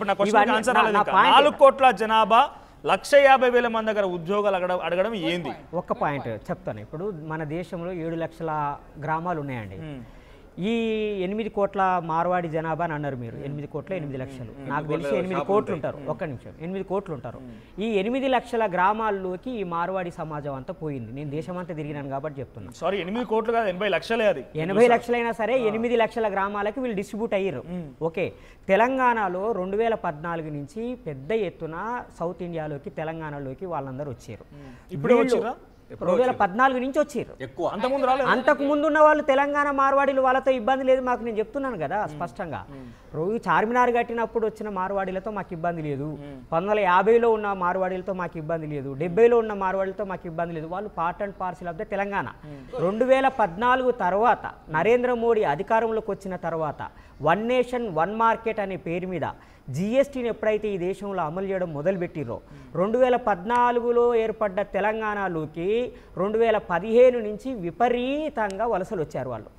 ఇప్పుడు నా question answer రాలేదు. 4 కోట్ల జనాభా 1,50,000 మంది దగ్గర ఉద్యోగాలు అడగడం ఏంది? ఒక్క పాయింట్ చెప్తాను. ఇప్పుడు మన దేశంలో 7 లక్షల గ్రామాలు ఉన్నాయండి. ఈ 8 కోట్ల మార్వాడి జనాభా అని అన్నారు మీరు. 8 కోట్ల 8 లక్షలు, నాకు తెలిసి 8 కోట్లు ఉంటారు. ఒక్క నిమిషం, 8 కోట్లు ఉంటారు. ఈ 8 లక్షల గ్రామాల్లోకి ఈ మార్వాడి సమాజం అంతా పోయింది. నేను దేశమంతా తిరిగినాను కాబట్టి చెప్తున్నాను. సారీ, 8 కోట్లు కాదు, 80 లక్షలే. అది 80 లక్షలైనా సరే 8 లక్షల గ్రామాలకి వీళ్ళు డిస్ట్రిబ్యూట్ అయ్యారు. ఓకే, తెలంగాణలో 2014 నుంచి పెద్ద ఎత్తున సౌత్ ఇండియాలోకి తెలంగాణలోకి వాళ్ళందరూ వచ్చారు. ఇప్పుడు 2014 నుంచి వచ్చారు. అంతకు ముందు ఉన్న వాళ్ళు తెలంగాణ మార్వాడీలు, వాళ్ళతో ఇబ్బంది లేదు మాకు. నేను చెప్తున్నాను కదా స్పష్టంగా. రోజు చార్మినార్ కట్టినప్పుడు వచ్చిన మార్వాడీలతో మాకు ఇబ్బంది లేదు. 1950లో ఉన్న మార్వాడీలతో మాకు ఇబ్బంది లేదు. 70లో ఉన్న మార్వాడీలతో మాకు ఇబ్బంది లేదు. వాళ్ళు part and parcel of the Telangana. 2014 తర్వాత నరేంద్ర మోడీ అధికారంలోకి వచ్చిన తర్వాత వన్ నేషన్ వన్ మార్కెట్ అనే పేరు మీద జిఎస్టీని ఎప్పుడైతే ఈ దేశంలో అమలు చేయడం మొదలుపెట్టిరో 2014లో ఏర్పడ్డ తెలంగాణలోకి 2015 నుంచి విపరీతంగా వలసలు వచ్చారు. వాళ్ళు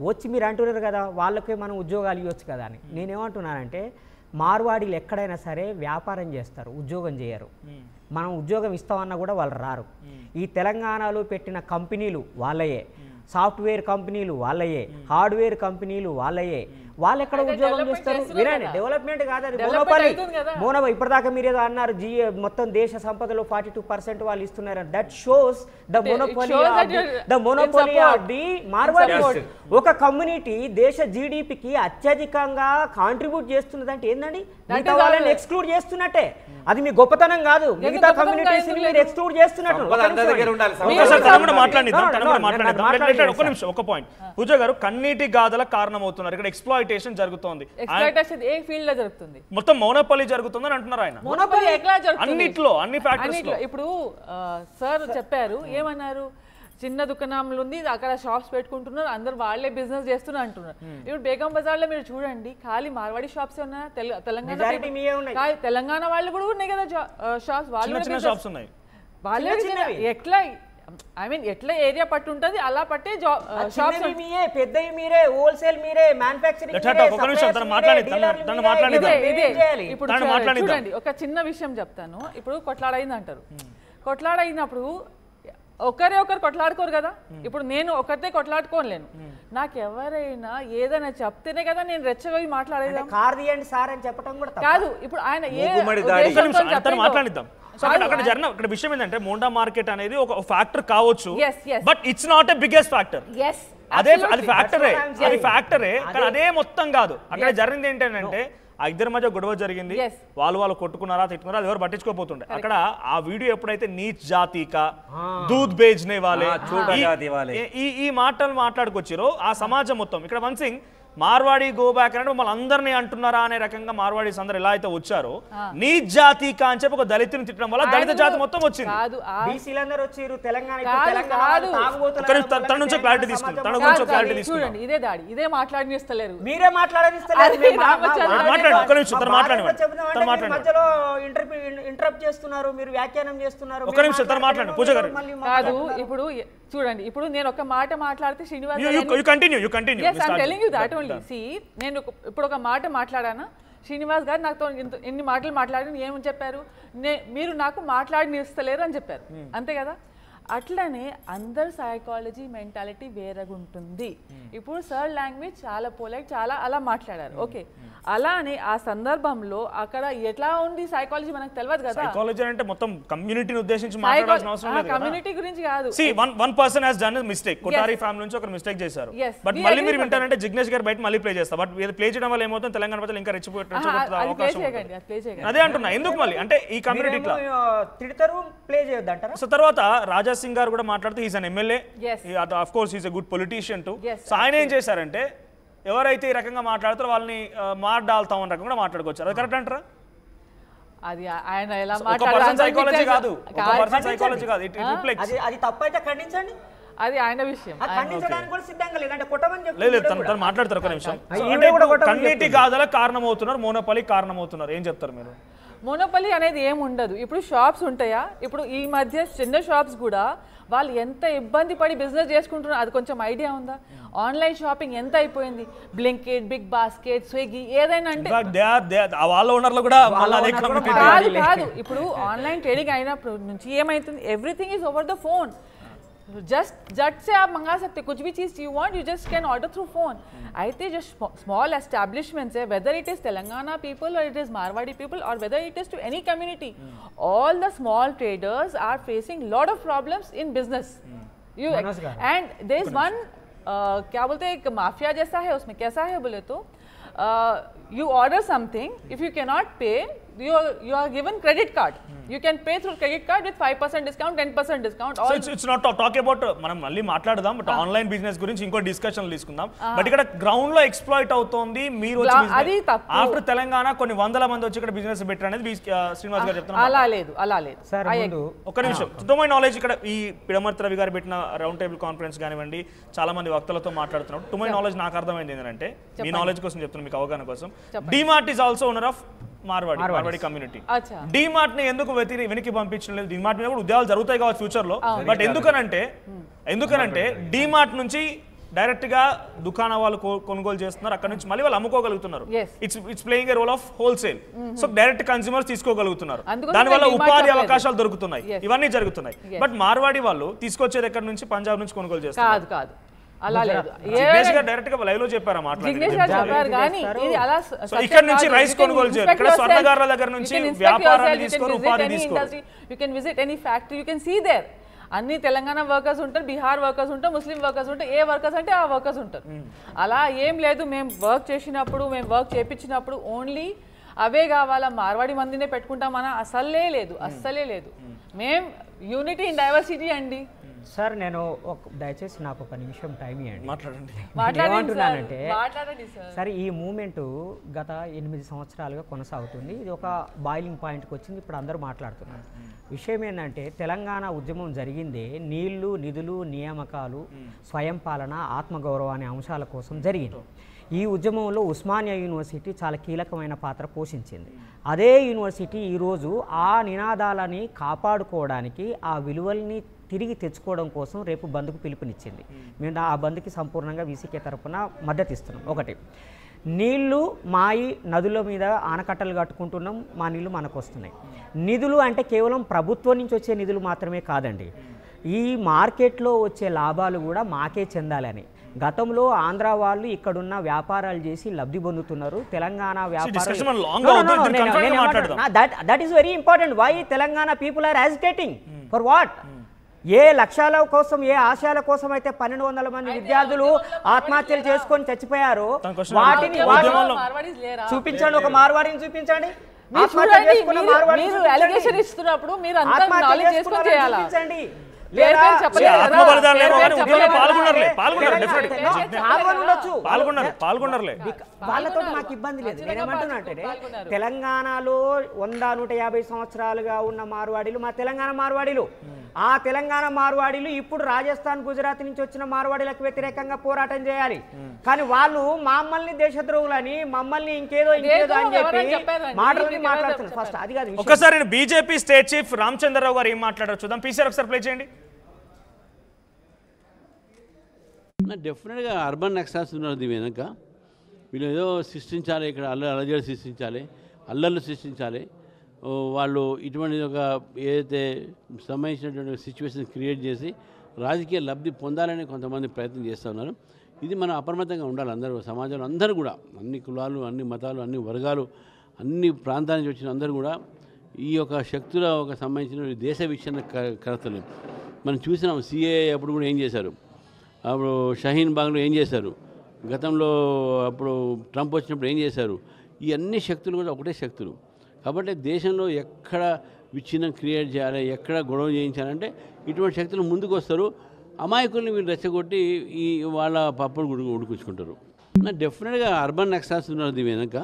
వచ్చి మీరు అంటున్నారు కదా వాళ్ళకే మనం ఉద్యోగాలు ఇవ్వచ్చు కదా అని. నేనేమంటున్నానంటే మార్వాడీలు ఎక్కడైనా సరే వ్యాపారం చేస్తారు, ఉద్యోగం చేయరు. మనం ఉద్యోగం ఇస్తామన్నా కూడా వాళ్ళు రారు. ఈ తెలంగాణలో పెట్టిన కంపెనీలు వాళ్ళయే, సాఫ్ట్వేర్ కంపెనీలు వాళ్ళయే, హార్డ్వేర్ కంపెనీలు వాళ్ళయే. వాళ్ళు ఎక్కడ ఉద్యోగం చేస్తారు? వినండి, డెవలప్మెంట్ కాదు, అది మోనోపాలీ. ఇప్పటిదాకా మీరు ఏదో అన్నారు మొత్తం దేశ సంపదలో 42% వాళ్ళు ఇస్తున్నారు. That shows the monopoly of the Marwaris. ఒక కమ్యూనిటీ దేశ జీడిపికి అత్యధికంగా కాంట్రిబ్యూట్ చేస్తున్నదంటే ఏందండి? మిగతా వాళ్ళని ఎక్స్క్లూడ్ చేస్తున్నట్టే. అది మీ గొప్పతనం కాదు. మిగతా కమ్యూనిటీస్ మీరు ఎక్స్క్లూడ్ చేస్తున్నట్టు. ఒక పాయింట్ పూజ గారు, కన్నీటి గాథలకు కారణమవుతున్నారు. ఇక్కడ ఎక్స్ప్లాయిటేషన్ జరుగుతోంది. ఏ ఫీల్డ్ లో జరుగుతుంది? మొత్తం మోనోపాలీ జరుగుతుందని అంటున్నారు ఆయన. మోనోపాలీ ఎట్లా జరుగుతుంది? అన్నిట్లో, అన్ని ఫ్యాక్టరీస్ లో. ఇప్పుడు సార్ చెప్పారు, ఏమన్నారు? చిన్న దుకాణంలు ఉంది, అక్కడ షాప్స్ పెట్టుకుంటున్నారు, అందరు వాళ్ళే బిజినెస్ చేస్తున్నారు అంటున్నారు. ఇప్పుడు బేగం బజార్ లో మీరు చూడండి, ఖాళీ మార్వాడి షాప్స్ ఉన్నాయి. తెలంగాణ వాళ్ళు కూడా ఉన్నాయి కదా షాప్స్. వాళ్ళే ఎట్లా, ఐ మీన్ ఎట్లా ఏరియా పట్టు ఉంటది అలా పట్టే షాప్స్ పెద్దవి మీరే, హోల్సేల్ మీరే, మ్యానుఫ్యాక్చరింగ్. ఇప్పుడు చూడండి, ఒక చిన్న విషయం చెప్తాను. ఇప్పుడు కొట్లాడైంది అంటారు. కొట్లాడైనప్పుడు ఒకరే ఒకరు కొట్లాడుకోరు కదా. ఇప్పుడు నేను ఒకరితే కొట్లాడుకోలేను. నాకు ఎవరైనా ఏదైనా చెప్తేనే కదా నేను రెచ్చగొయి మాట్లాడేది. కాదు, ఇప్పుడు ఆయన మాట్లాడిద్దాం. అక్కడ విషయం ఏంటంటే మోండా మార్కెట్ అనేది ఒక ఫ్యాక్టర్ కావచ్చు, but it's not a biggest factor. అది ఫ్యాక్టరే కానీ అదే మొత్తం కాదు. అక్కడ జరిగింది ఏంటంటే ఆ ఇద్దరి మధ్య గొడవ జరిగింది, వాళ్ళు కొట్టుకున్నారా తిట్టుకున్నారా అది ఎవరు పట్టించుకోపోతుండే. అక్కడ ఆ వీడియో ఎప్పుడైతే నీచ్ జాతీకా దూద్ బేజ్నే వాలే ఈ మాటలు మాట్లాడుకొచ్చారో ఆ సమాజం మొత్తం ఇక్కడ వన్ సింగ్ మార్వాడి గో బ్యాక్ అంటే మమ్మల్ని అందరినీ అంటున్నారా అనే రకంగా మార్వాడీస్ అందరు ఎలా అయితే వచ్చారో నీచ్ జాతీకా అని చెప్పి ఒక దళితుని తిట్టడం వల్ల దళిత జాతి మొత్తం వచ్చింది. తన నుంచి క్లారిటీ తీసుకుంటారు. చూడండి, ఇదే దాడి, ఇదే మాట్లాడనిస్తలేరు. మీరే మాట్లాడనిస్తలేరు. ఇంటరప్ట్ చేస్తున్నారు, మీరు వ్యాఖ్యానం చేస్తున్నారు. ఒక నిమిషం తను మాట్లాడండి పూజ గారు. కాదు, ఇప్పుడు చూడండి, ఇప్పుడు నేను ఒక మాట మాట్లాడితే శ్రీనివాస్ నేను ఇప్పుడు ఒక మాట మాట్లాడానా, శ్రీనివాస్ గారు నాతో ఎన్ని మాటలు మాట్లాడి ఏమని చెప్పారు? మీరు నాకు మాట్లాడనిస్తలేరు అని చెప్పారు, అంతే కదా. అట్లనే అందరు సైకాలజీ మెంటాలిటీ వేరేగా ఉంటుంది. ఇప్పుడు సర్ లాంగ్వేజ్ చాలా పొలైట్, చాలా అలా మాట్లాడారు, ఓకే. అలానే ఆ సందర్భంలో అక్కడ ఎట్లా ఉంది సైకాలజీ మనకు తెలియదు కదా. సైకాలజీ అంటే మొత్తం కమ్యూనిటీని ఉద్దేశించి మాట్లాడాల్సిన అవసరం లేదు. కమ్యూనిటీ గురించి కాదు. See, one person has done a mistake. Kothari family నుంచి ఒకరు మిస్టేక్ చేశారు. బట్ మళ్ళీ మీరు వింటారంటే జిగ్నేష్ గారు బయట మళ్ళీ ప్లే చేస్తారు. బట్ ప్లే చేయడం వల్ల ఏమవుతుంది, తెలంగాణ ప్రజలు ఇంకా రెచ్చిపోయే అవకాశం ఉంది. అదే అంటున్నా, ఎందుకు మళ్ళీ అంటే ఈ కమ్యూనిటీ తిడతారు, ప్లే చేయొద్దంటారా? సో తర్వాత రాజా సింగ్ గారు కూడా మాట్లాడుతూ is an MLA, of course is a good politician to. So ఆయన ఏం చేశారంటే ఎవరైతే ఈ రకంగా మాట్లాడుతారో వాళ్ళని డాల్తాం అన్న రకంగా మాట్లాడుకోవచ్చు. అది కరెక్ట్ అంటారా? అది ఆయన ఎలా సైకాలజీ కాదు, సైకాలజీ కాదు, అది తప్పైతే ఖండించండి, అది ఆయన విషయం. లేదు తను మాట్లాడతారు. ఒక నిమిషం, కన్నీటి గాథలకు కారణమవుతున్నారు, మోనోపాలీ కారణమవుతున్నారు, ఏం చెప్తారు మీరు? మోనోపలి అనేది ఏమి ఉండదు. ఇప్పుడు షాప్స్ ఉంటాయా, ఇప్పుడు ఈ మధ్య చిన్న షాప్స్ కూడా వాళ్ళు ఎంత ఇబ్బంది పడి బిజినెస్ చేసుకుంటున్నారు, అది కొంచెం ఐడియా ఉందా? ఆన్లైన్ షాపింగ్ ఎంత అయిపోయింది, బ్లింకిట్, బిగ్ బాస్కెట్, స్విగ్గీ, ఏదైనా అంటే కాదు. ఇప్పుడు ఆన్లైన్ ట్రేడింగ్ అయినప్పుడు నుంచి ఏమైతుంది, everything is over the phone. Just झट से आप मंगा सकते, कुछ भी चीज़ you want, you just can order through phone. అయితే just small establishments, whether it is Telangana people or it is Marwadi people or whether it is to any community, all the small traders are facing lot of problems in business. And there is one क्या बोलते हैं, एक mafia जैसा है, उसमें कैसा है बोले तो you order something, if you cannot pay, you are given credit card. You can pay through credit card with 5% discount, 10% discount. So it's not talk about మనం మళ్ళీ మాట్లాడదాం, బట్ ఆన్లైన్ బిజినెస్ గురించి ఇంకో డిస్కషన్ తీసుకుందాం. బట్ ఇక్కడ ground లో exploit అవుతోంది, మీరు వచ్చి ఆఫ్టర్ తెలంగాణ కొన్ని వందల మంది వచ్చి ఇక్కడ బిజినెస్ పెట్టారు అనేది శ్రీనివాస్ గారు చెప్తున్నారు. అలా లేదు సార్. ఒక నిమిషం, టు మై నాలెడ్జ్ ఇక్కడ ఈ పిడమర్తి రవి గారు పెట్టిన రౌండ్ టేబుల్ కాన్ఫరెన్స్ కానివ్వండి, చాలా మంది వక్తలతో మాట్లాడుతున్నారు. టు మై నాలెడ్జ్ నాకు అర్థమైంది ఏంటంటే, మీ నాలెడ్జ్ కోసం చెప్తున్నాను, మీకు అవగాహన కోసం, DMart is also owner of Marwari community. DMart ని ఎందుకు వెనక్కి పంపించడం లేదు? డిమార్ట్ మీద కూడా ఉద్యోగాలు జరుగుతాయి కావచ్చు ఫ్యూచర్ లో, బట్ ఎందుకనంటే డిమార్ట్ నుంచి డైరెక్ట్ గా దుకాణ వాళ్ళు కొనుగోలు చేస్తున్నారు, అక్కడ నుంచి మళ్ళీ వాళ్ళు అమ్ముకోగలుగుతున్నారు. It's playing a role of wholesale. So direct consumers తీసుకోగలుగుతున్నారు, దానివల్ల ఉపాధి అవకాశాలు దొరుకుతున్నాయి, ఇవన్నీ జరుగుతున్నాయి. బట్ మార్వాడి వాళ్ళు తీసుకొచ్చేది ఎక్కడి నుంచి? పంజాబ్ నుంచి కొనుగోలు చేస్తారు. అలా లేదు, డైరెక్ట్ గా లైవ్ లో చెప్పారా చెప్పారు కానీ ఇది అలా ఇక్కడ నుంచి రైస్ కొనుగోలు చేయాలి, ఇక్కడ స్వర్ణగారుల దగ్గర నుంచి వ్యాపారాన్ని తీసుకోరు, ఉపాధి తీసుకోరు. You can visit any factory, you can see there అన్ని తెలంగాణ వర్కర్స్ ఉంటారు, బీహార్ వర్కర్స్ ఉంటారు, ముస్లిం వర్కర్స్ ఉంటారు, ఏ వర్కర్స్ అంటే ఆ వర్కర్స్ ఉంటారు. అలా ఏం లేదు, మేము వర్క్ చేసినప్పుడు, మేము వర్క్ చేయించినప్పుడు ఓన్లీ అవే కావాలా, మార్వాడి మందినే పెట్టుకుంటామన్నా అస్సలే లేదు. మేము యూనిటీ ఇన్ డైవర్సిటీ అండి. సార్ నేను దయచేసి నాకు ఒక నిమిషం టైం ఇవ్వండి, మాట్లాడండి. సరే, ఈ మూమెంట్ గత 8 సంవత్సరాలుగా కొనసాగుతుంది. ఇది ఒక బాయిలింగ్ పాయింట్కి వచ్చింది, ఇప్పుడు అందరూ మాట్లాడుతున్నారు. విషయం ఏంటంటే, తెలంగాణ ఉద్యమం జరిగిందే నీళ్లు, నిధులు, నియామకాలు, స్వయం పాలన, ఆత్మగౌరవం అనే అంశాల కోసం జరిగింది. ఈ ఉద్యమంలో ఉస్మానియా యూనివర్సిటీ చాలా కీలకమైన పాత్ర పోషించింది. అదే యూనివర్సిటీ ఈరోజు ఆ నినాదాలని కాపాడుకోవడానికి, ఆ విలువల్ని తిరిగి తెచ్చుకోవడం కోసం రేపు బంద్కు పిలుపునిచ్చింది. మేము ఆ బంద్కి సంపూర్ణంగా వీసీకే తరఫున మద్దతు ఇస్తున్నాం. ఒకటి, నీళ్లు మాయి నదుల మీద ఆనకట్టలు కట్టుకుంటున్నాం, మా నీళ్లు మనకు వస్తున్నాయి. నిధులు అంటే కేవలం ప్రభుత్వం నుంచి వచ్చే నిధులు మాత్రమే కాదండి, ఈ మార్కెట్లో వచ్చే లాభాలు కూడా మాకే చెందాలని. గతంలో ఆంధ్ర వాళ్ళు ఇక్కడున్న వ్యాపారాలు చేసి లబ్ధి పొందుతున్నారు, Telangana that is very important. Why Telangana people are agitating for what? ఏ లక్ష్యాల కోసం, ఏ ఆశయాల కోసం అయితే 1200 మంది విద్యార్థులు ఆత్మహత్యలు చేసుకొని చచ్చిపోయారో వాటిని చూపించండి, ఒక మార్వాడిని చూపించండి. వాళ్ళతో మాకు ఇబ్బంది లేదు. నేనేమంటున్నా అంటే, తెలంగాణలో 100-150 సంవత్సరాలుగా ఉన్న మార్వాడీలు మా తెలంగాణ మార్వాడీలు. ఆ తెలంగాణ మార్వాడీలు ఇప్పుడు రాజస్థాన్, గుజరాత్ నుంచి వచ్చిన మార్వాడీలకు వ్యతిరేకంగా పోరాటం చేయాలి. కానీ వాళ్ళు మమ్మల్ని దేశద్రోహులని, మమ్మల్ని ఇంకేదో అని చెప్పి మాట్లాడుతున్నారు. ఫస్ట్ అది కాదు. ఒకసారి బీజేపీ స్టేట్ చీఫ్ రామచంద్రరావు గారు ఏం మాట్లాడారు చూద్దాం. పీసీఆర్ ఒకసారి ప్లే చేయండి. డెఫినెట్గా అర్బన్ నక్సల్స్ ఉన్నారు దీని వెనక. వీళ్ళు ఏదో సృష్టించాలి, ఇక్కడ అల్లజడి సృష్టించాలి, అల్లర్లు సృష్టించాలి. వాళ్ళు ఇటువంటి ఒక ఏదైతే సంబంధించినటువంటి సిచ్యువేషన్ క్రియేట్ చేసి రాజకీయ లబ్ధి పొందాలని కొంతమంది ప్రయత్నం చేస్తూ ఉన్నారు. ఇది మనం అప్రమత్తంగా ఉండాలి. అందరూ సమాజంలో అందరూ కూడా, అన్ని కులాలు, అన్ని మతాలు, అన్ని వర్గాలు, అన్ని ప్రాంతాల నుంచి వచ్చిన అందరూ కూడా ఈ యొక్క శక్తుల ఒక సంబంధించిన దేశ విచ్ఛిన్న కర్తలు మనం చూసినాం. సిఏ అప్పుడు కూడా ఏం చేశారు, అప్పుడు షహీన్ బాగ్లో ఏం చేశారు, గతంలో అప్పుడు ట్రంప్ వచ్చినప్పుడు ఏం చేశారు. ఈ అన్ని శక్తులు కూడా ఒకటే శక్తులు. కాబట్టి దేశంలో ఎక్కడ విచ్ఛిన్నం క్రియేట్ చేయాలి, ఎక్కడ గొడవ చేయించాలంటే ఇటువంటి శక్తులు ముందుకు వస్తారు. అమాయకుల్ని వీళ్ళు రెచ్చగొట్టి ఈ వాళ్ళ పప్పును ఉడికించుకుంటారు. డెఫినెట్గా అర్బన్ నక్సల్స్ ఉన్నారు దీని వెనక.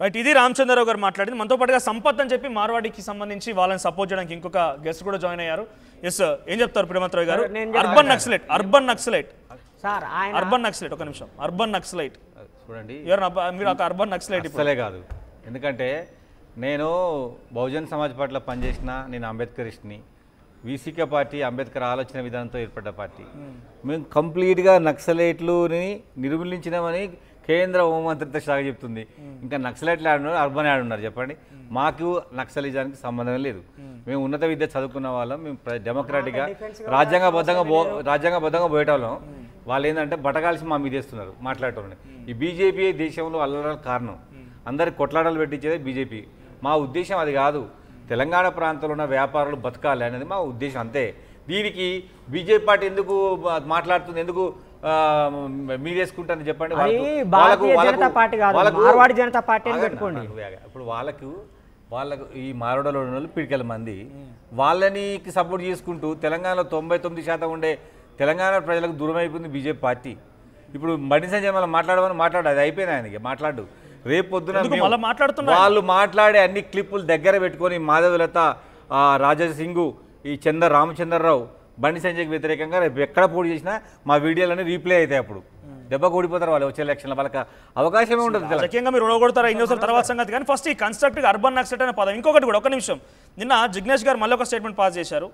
రైట్, ఇది రామచంద్రరావు గారు మాట్లాడింది. మనతో పాటుగా సంపత్ అని చెప్పి మార్వాడికి సంబంధించి వాళ్ళని సపోర్ట్ చేయడానికి ఇంకొక గెస్ట్ కూడా జాయిన్ అయ్యారు. ఎస్, ఏం చెప్తారు ప్రేమత్రావు గారు? Urban naxalite sir, urban naxalite, ఒక నిమిషం. అర్బన్ నక్సలైట్ చూడండి, మీరు ఒక అర్బన్ నక్సలైట్ అసలే కాదు. ఎందుకంటే నేను బహుజన్ సమాజ్ పార్టీలో పనిచేసిన, నేను అంబేద్కరిస్ట్ని. వీసీకే పార్టీ అంబేద్కర్ ఆలోచన విధానంతో ఏర్పడ్డ పార్టీ. మేము కంప్లీట్గా నక్సలైట్లుని నిర్మూలించినామని కేంద్ర హోంమంత్రిత్వ శాఖ చెప్తుంది. ఇంకా నక్సలైట్లు ఆడున్నారు, అర్బన్ ఆడున్నారు. చెప్పండి, మాకు నక్సలిజానికి సంబంధం లేదు. మేము ఉన్నత విద్య చదువుకున్న వాళ్ళం, మేము డెమోక్రాటిక్గా రాజ్యాంగబద్ధంగా పోయేటోళ్ళం. వాళ్ళు ఏంటంటే బటకాల్సి మా మీద వేస్తున్నారు మాట్లాడటం. ఈ బీజేపీ దేశంలో అల్లరాల కారణం, అందరికి కొట్లాటలు పెట్టించేదే బీజేపీ. మా ఉద్దేశం అది కాదు. తెలంగాణ ప్రాంతంలో ఉన్న వ్యాపారులు బతకాలి అనేది మా ఉద్దేశం, అంతే. దీనికి బీజేపీ పార్టీ ఎందుకు మాట్లాడుతుంది, ఎందుకు మీరేసుకుంటారని చెప్పండి. ఇప్పుడు వాళ్ళకు ఈ మారోడలో ఉన్న వాళ్ళు పిడికెల మంది వాళ్ళని సపోర్ట్ చేసుకుంటూ తెలంగాణలో 99% ఉండే తెలంగాణ ప్రజలకు దూరం అయిపోయింది బీజేపీ పార్టీ. ఇప్పుడు బండి సంజయ్ మళ్ళీ మాట్లాడు అది అయిపోయింది ఆయనకి మాట్లాడు. రేపు పొద్దున వాళ్ళు మాట్లాడే అన్ని క్లిప్పులు దగ్గర పెట్టుకొని మాధవలత, రాజా సింగ్, ఈ రామచంద్రరావు, బండి సంజయ్కి వ్యతిరేకంగా రేపు ఎక్కడ పోటీ చేసినా మా వీడియోలన్నీ రీప్లే అవుతాయి. అప్పుడు దెబ్బ కూడిపోతారు వాళ్ళు వచ్చే ఎలక్షన్లో, వాళ్ళకి అవకాశమే ఉండదు. ముఖ్యంగా మీరు ఓడగొడతారా ఏం చేస్తారు తర్వాత సంగతి. కానీ ఫస్ట్ ఈ కన్స్ట్రక్టివ్ అర్బన్ నక్సలైట్ అనే పదం. ఇంకొకటి కూడా, ఒక నిమిషం, నిన్న జిగ్నేష్ గారు మళ్ళీ ఒక స్టేట్మెంట్ పాస్ చేశారు.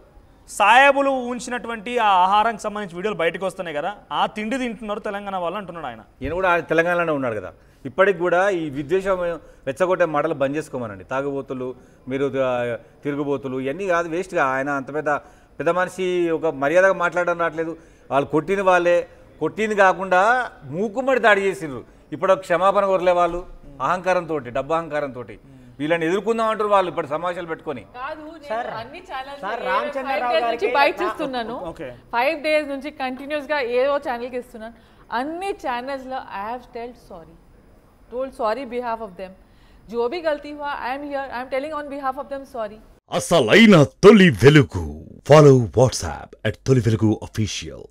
సాయబులు ఉంచినటువంటి ఆ ఆహారానికి సంబంధించి వీడియోలు బయటకు వస్తున్నాయి కదా, ఆ తిండి తింటున్నారు తెలంగాణ వాళ్ళు అంటున్నాడు ఆయన. ఈయన కూడా తెలంగాణలోనే ఉన్నాడు కదా. ఇప్పటికి కూడా ఈ విద్వేషం రెచ్చగొట్టే మాటలు బంద్ చేసుకోమనండి. తాగుబోతులు, మీరు తిరుగుబోతులు, ఇవన్నీ కాదు, వేస్ట్గా. ఆయన అంత పెద్ద మనిషి ఒక మర్యాదగా మాట్లాడడం రావట్లేదు. వాళ్ళు కొట్టిన వాళ్ళే, కొట్టింది కాకుండా మూకుమ్మడి దాడి చేసిండ్రు. ఇప్పుడు క్షమాపణ కోరలే వాళ్ళు, అహంకారంతో, డబ్బు అహంకారంతో వీళ్ళని ఎదుర్కొందాం అంటారు వాళ్ళు. ఇప్పుడు సమావేశాలు పెట్టుకొని 5 days నుంచి కంటిన్యూస్ గా ఏదో ఛానల్కి ఇస్తున్నాను. అన్ని ఛానల్స్ లో I have told sorry behalf of them. जो भी गलती हुआ, I am here, I am telling on behalf of them sorry. అసలైన తొలి వెలుగు. ఫాలో వాట్సాప్ @తొలి వెలుగు official.